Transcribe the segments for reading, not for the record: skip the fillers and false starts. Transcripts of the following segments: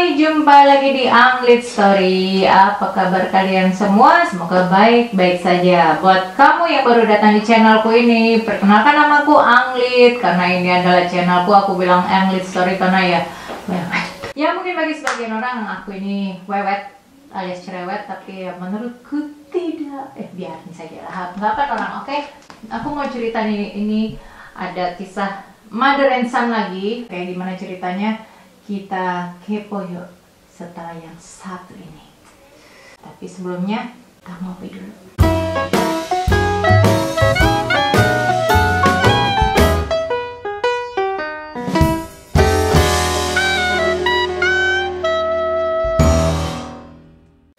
Hai, jumpa lagi di Anglit Story. Apa kabar kalian semua? Semoga baik-baik saja. Buat kamu yang baru datang di channelku ini, perkenalkan namaku Anglit. Karena ini adalah channelku, aku bilang Anglit Story karena ya mungkin bagi sebagian orang aku ini wewet alias cerewet, tapi ya menurutku tidak. Biarin saja lah, nggak apa orang. Oke, aku mau cerita ini ada kisah mother and son lagi. Kayak gimana ceritanya? Kita kepo yuk setelah yang satu ini. Tapi sebelumnya, kita ngopi dulu.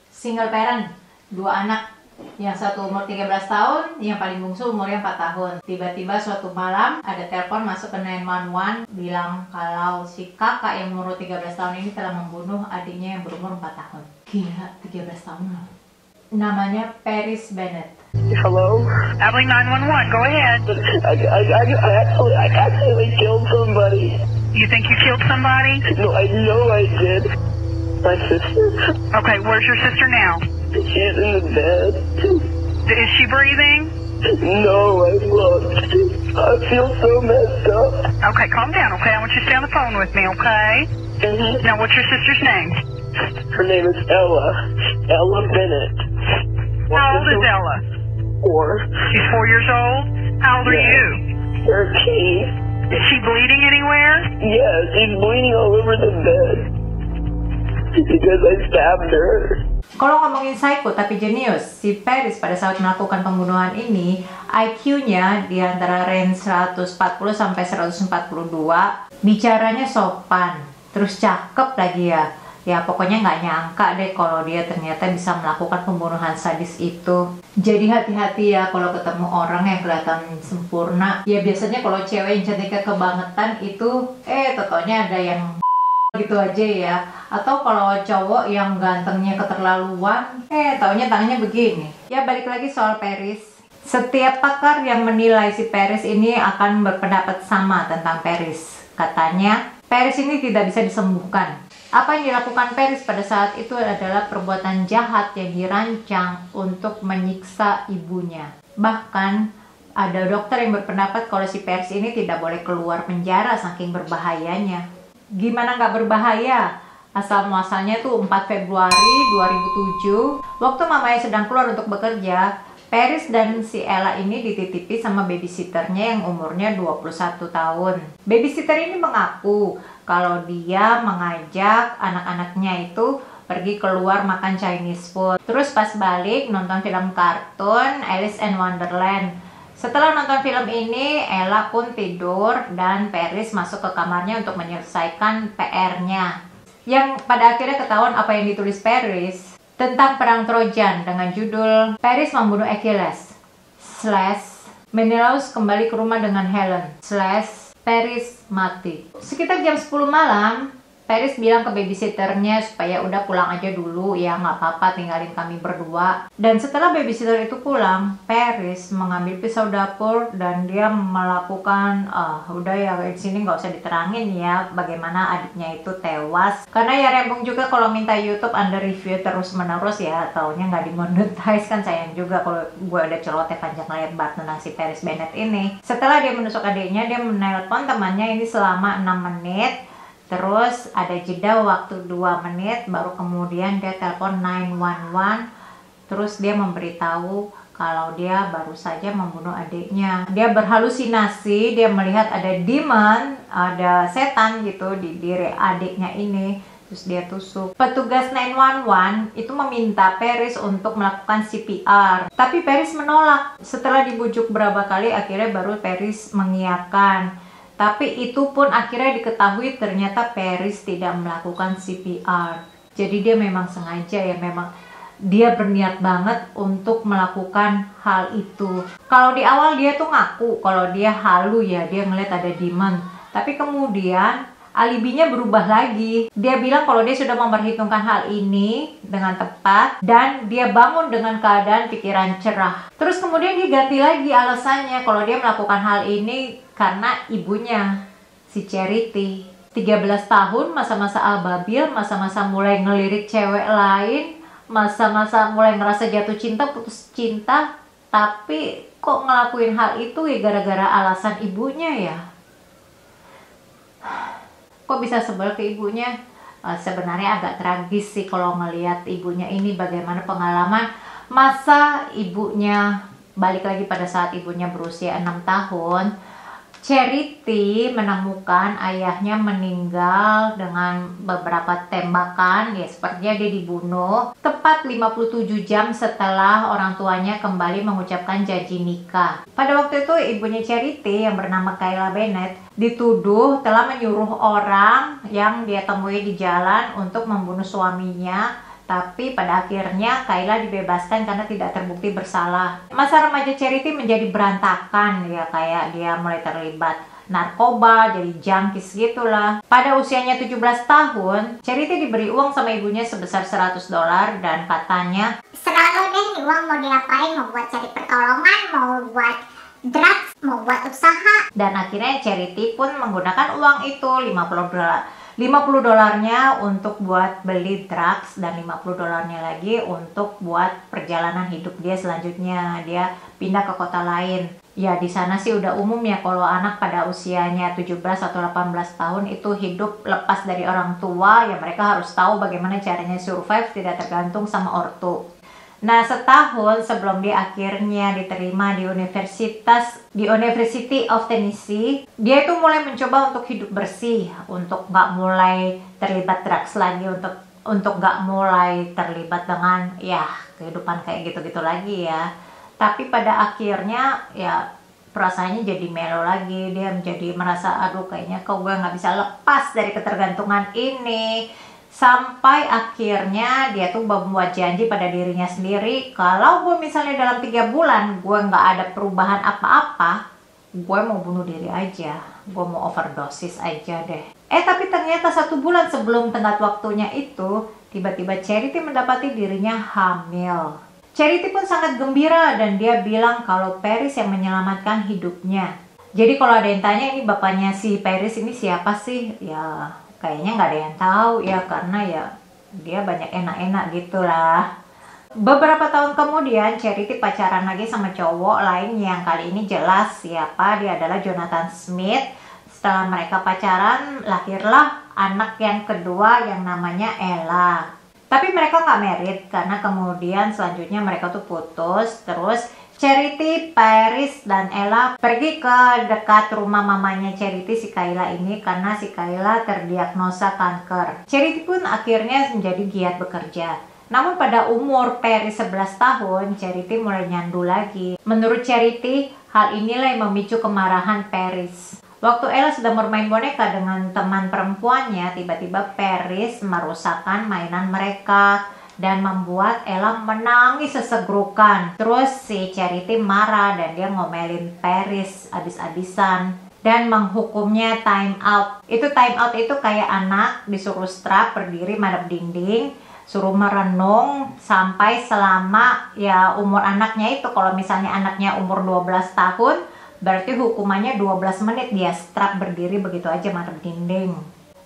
Single parent, 2 anak. Yang satu umur 13 tahun, yang paling bungsu umurnya 4 tahun. Tiba-tiba suatu malam ada telepon masuk ke 911 bilang kalau si kakak yang umur 13 tahun ini telah membunuh adiknya yang berumur 4 tahun. Gila, 13 tahun loh. Namanya Paris Bennett. Hello? Abilene 911, go ahead. I actually killed somebody. You think you killed somebody? No, I know I did. My sister. Okay, where's your sister now? She's in the bed. Is she breathing? No, I looked. I feel so messed up. Okay, calm down, okay? I want you to stay on the phone with me, okay? Mm-hmm. Now, what's your sister's name? Her name is Ella. Ella Bennett. How old is Ella? 4. She's 4 years old? How old are you? 13. Is she bleeding anywhere? Yes, she's bleeding all over the bed. Because I stabbed her. Kalau ngomongin psycho tapi jenius, si Paris pada saat melakukan pembunuhan ini IQ-nya di antara range 140 sampai 142, bicaranya sopan, terus cakep lagi ya. Ya pokoknya nggak nyangka deh kalau dia ternyata bisa melakukan pembunuhan sadis itu. Jadi hati-hati ya kalau ketemu orang yang kelihatan sempurna. Ya biasanya kalau cewek yang cantiknya kebangetan itu, totonya ada yang gitu aja ya. Atau kalau cowok yang gantengnya keterlaluan, taunya tangannya begini. Ya balik lagi soal Paris. Setiap pakar yang menilai si Paris ini akan berpendapat sama tentang Paris. Katanya Paris ini tidak bisa disembuhkan. Apa yang dilakukan Paris pada saat itu adalah perbuatan jahat yang dirancang untuk menyiksa ibunya. Bahkan ada dokter yang berpendapat kalau si Paris ini tidak boleh keluar penjara saking berbahayanya. Gimana nggak berbahaya? Asal muasalnya tuh 4 Februari 2007, waktu mamanya sedang keluar untuk bekerja, Paris dan si Ella ini dititipi sama babysitternya yang umurnya 21 tahun. Babysitter ini mengaku kalau dia mengajak anak-anaknya itu pergi keluar makan Chinese food. Terus pas balik nonton film kartun Alice in Wonderland. Setelah nonton film ini, Ella pun tidur dan Paris masuk ke kamarnya untuk menyelesaikan PR-nya. Yang pada akhirnya ketahuan apa yang ditulis Paris tentang perang Trojan dengan judul Paris membunuh Achilles / Menelaus kembali ke rumah dengan Helen / Paris mati. Sekitar jam 10 malam, Paris bilang ke babysitternya supaya udah pulang aja dulu ya, nggak apa-apa tinggalin kami berdua. Dan setelah babysitter itu pulang, Paris mengambil pisau dapur dan dia melakukan udah ya di sini nggak usah diterangin ya bagaimana adiknya itu tewas. Karena ya rembong juga kalau minta YouTube under review terus menerus ya, taunya nggak dimonetize kan, sayang juga kalau gue ada celoteh panjang lebar tentang si Paris Bennett ini. Setelah dia menusuk adiknya, dia menelpon temannya ini selama 6 menit. Terus ada jeda waktu 2 menit, baru kemudian dia telepon 911. Terus dia memberitahu kalau dia baru saja membunuh adiknya. Dia berhalusinasi, dia melihat ada demon, ada setan gitu di diri adiknya ini. Terus dia tusuk. Petugas 911 itu meminta Paris untuk melakukan CPR. Tapi Paris menolak. Setelah dibujuk berapa kali, akhirnya baru Paris mengiyakan. Tapi itu pun akhirnya diketahui ternyata Paris tidak melakukan CPR. Jadi dia memang sengaja ya, memang dia berniat banget untuk melakukan hal itu. Kalau di awal dia tuh ngaku kalau dia halu ya, dia ngeliat ada demon. Tapi kemudian alibinya berubah lagi. Dia bilang kalau dia sudah memperhitungkan hal ini dengan tepat dan dia bangun dengan keadaan pikiran cerah. Terus kemudian dia ganti lagi alasannya kalau dia melakukan hal ini karena ibunya, si Charity. 13 tahun, masa-masa ababil, masa-masa mulai ngelirik cewek lain, masa-masa mulai ngerasa jatuh cinta, putus cinta, tapi kok ngelakuin hal itu ya gara-gara alasan ibunya ya? Kok bisa sebel ke ibunya? Sebenarnya agak tragis sih kalau ngelihat ibunya ini, bagaimana pengalaman masa ibunya. Balik lagi pada saat ibunya berusia 6 tahun, Charity menemukan ayahnya meninggal dengan beberapa tembakan, ya sepertinya dia dibunuh tepat 57 jam setelah orang tuanya kembali mengucapkan janji nikah. Pada waktu itu ibunya Charity yang bernama Kayla Bennett dituduh telah menyuruh orang yang dia temui di jalan untuk membunuh suaminya. Tapi pada akhirnya Kayla dibebaskan karena tidak terbukti bersalah. Masa remaja Charity menjadi berantakan ya, kayak dia mulai terlibat narkoba, jadi junkies gitulah. Pada usianya 17 tahun, Charity diberi uang sama ibunya sebesar $100 dan katanya, "Serah lo deh, nih uang mau diapain, mau buat cari pertolongan, mau buat drugs, mau buat usaha." Dan akhirnya Charity pun menggunakan uang itu, $50 untuk buat beli drugs dan $50 lagi untuk buat perjalanan hidup dia selanjutnya. Dia pindah ke kota lain. Ya di sana sih udah umum ya kalau anak pada usianya 17 atau 18 tahun itu hidup lepas dari orang tua, ya mereka harus tahu bagaimana caranya survive, tidak tergantung sama ortu. Nah, setahun sebelum dia akhirnya diterima di University of Tennessee, dia itu mulai mencoba untuk hidup bersih, untuk nggak mulai terlibat drugs lagi, untuk nggak mulai terlibat dengan ya kehidupan kayak gitu-gitu lagi ya. Tapi pada akhirnya ya perasaannya jadi melo lagi, dia menjadi merasa aduh kayaknya kok gue nggak bisa lepas dari ketergantungan ini. Sampai akhirnya dia tuh membuat janji pada dirinya sendiri, kalau gue misalnya dalam 3 bulan gue nggak ada perubahan apa-apa, gue mau bunuh diri aja, gue mau overdosis aja deh. Tapi ternyata 1 bulan sebelum tenggat waktunya itu, tiba-tiba Charity mendapati dirinya hamil. Charity pun sangat gembira dan dia bilang kalau Paris yang menyelamatkan hidupnya. Jadi kalau ada yang tanya ini bapaknya si Paris ini siapa sih? Ya kayaknya nggak ada yang tahu ya, karena ya dia banyak enak-enak gitulah. Beberapa tahun kemudian Charity pacaran lagi sama cowok lain yang kali ini jelas siapa dia adalah Jonathan Smith. Setelah mereka pacaran lahirlah anak yang kedua yang namanya Ella. Tapi mereka nggak married karena kemudian selanjutnya mereka tuh putus. Terus Charity, Paris, dan Ella pergi ke dekat rumah mamanya Charity, si Kayla ini, karena si Kayla terdiagnosa kanker. Charity pun akhirnya menjadi giat bekerja. Namun pada umur Paris 11 tahun, Charity mulai nyandu lagi. Menurut Charity, hal inilah yang memicu kemarahan Paris. Waktu Ella sedang bermain boneka dengan teman perempuannya, tiba-tiba Paris merusakkan mainan mereka dan membuat Ella menangis sesegrukan. Terus si Charity marah dan dia ngomelin Paris abis-abisan dan menghukumnya time out. Time out itu kayak anak disuruh strap berdiri madep dinding, suruh merenung sampai selama ya umur anaknya itu. Kalau misalnya anaknya umur 12 tahun, berarti hukumannya 12 menit dia strap berdiri begitu aja madep dinding.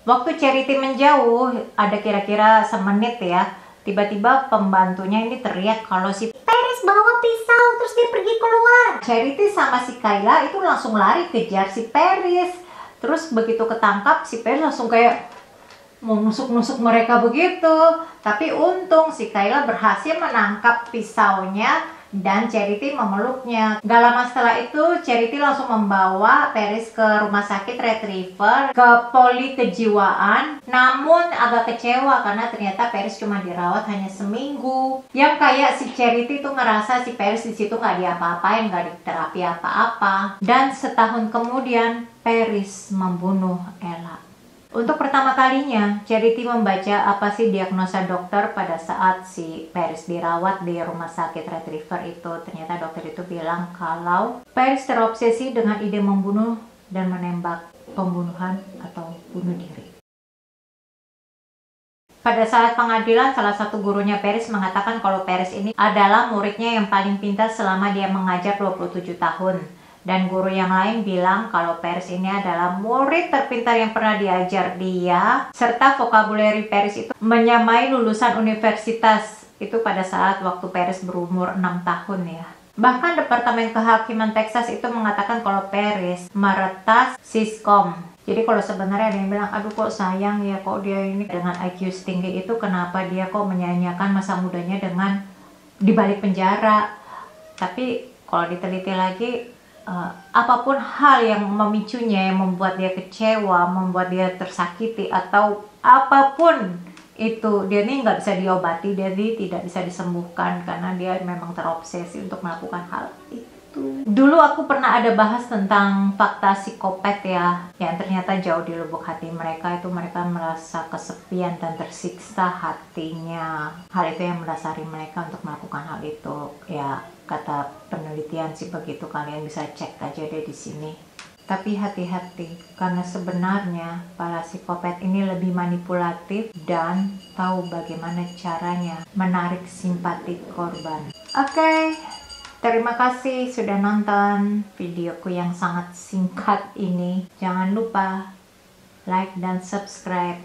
Waktu Charity menjauh ada kira-kira semenit ya, tiba-tiba pembantunya ini teriak kalau si Paris bawa pisau, terus dia pergi keluar. Charity sama si Kayla itu langsung lari kejar si Paris. Terus begitu ketangkap, si Paris langsung kayak mau nusuk-nusuk mereka begitu. Tapi untung si Kayla berhasil menangkap pisaunya dan Charity memeluknya. Gak lama setelah itu Charity langsung membawa Paris ke rumah sakit Retriever, ke poli kejiwaan. Namun agak kecewa karena ternyata Paris cuma dirawat hanya seminggu. Yang kayak si Charity tuh ngerasa si Paris di situ nggak diapa-apain, nggak diterapi apa-apa. Dan setahun kemudian Paris membunuh Ella. Untuk pertama kalinya, Charity membaca apa sih diagnosa dokter pada saat si Paris dirawat di rumah sakit Retriever itu. Ternyata dokter itu bilang kalau Paris terobsesi dengan ide membunuh dan menembak, pembunuhan atau bunuh diri. Pada saat pengadilan, salah satu gurunya Paris mengatakan kalau Paris ini adalah muridnya yang paling pintar selama dia mengajar 27 tahun. Dan guru yang lain bilang kalau Paris ini adalah murid terpintar yang pernah diajar dia, serta vocabulary Paris itu menyamai lulusan universitas itu pada saat waktu Paris berumur 6 tahun ya. Bahkan Departemen Kehakiman Texas itu mengatakan kalau Paris meretas siskom. Jadi kalau sebenarnya ada yang bilang, aduh kok sayang ya, kok dia ini dengan IQ setinggi itu, kenapa dia kok menyanyiakan masa mudanya dengan dibalik penjara. Tapi kalau diteliti lagi, apapun hal yang memicunya, yang membuat dia kecewa, membuat dia tersakiti, atau apapun itu, dia ini nggak bisa diobati, dia tidak bisa disembuhkan karena dia memang terobsesi untuk melakukan hal itu. Dulu aku pernah ada bahas tentang fakta psikopat ya, yang ternyata jauh di lubuk hati mereka itu mereka merasa kesepian dan tersiksa hatinya. Hal itu yang mendasari mereka untuk melakukan hal itu ya. Kata penelitian sih begitu, kalian bisa cek aja deh di sini. Tapi hati-hati, karena sebenarnya para psikopat ini lebih manipulatif dan tahu bagaimana caranya menarik simpati korban. Oke, terima kasih sudah nonton videoku yang sangat singkat ini. Jangan lupa like dan subscribe.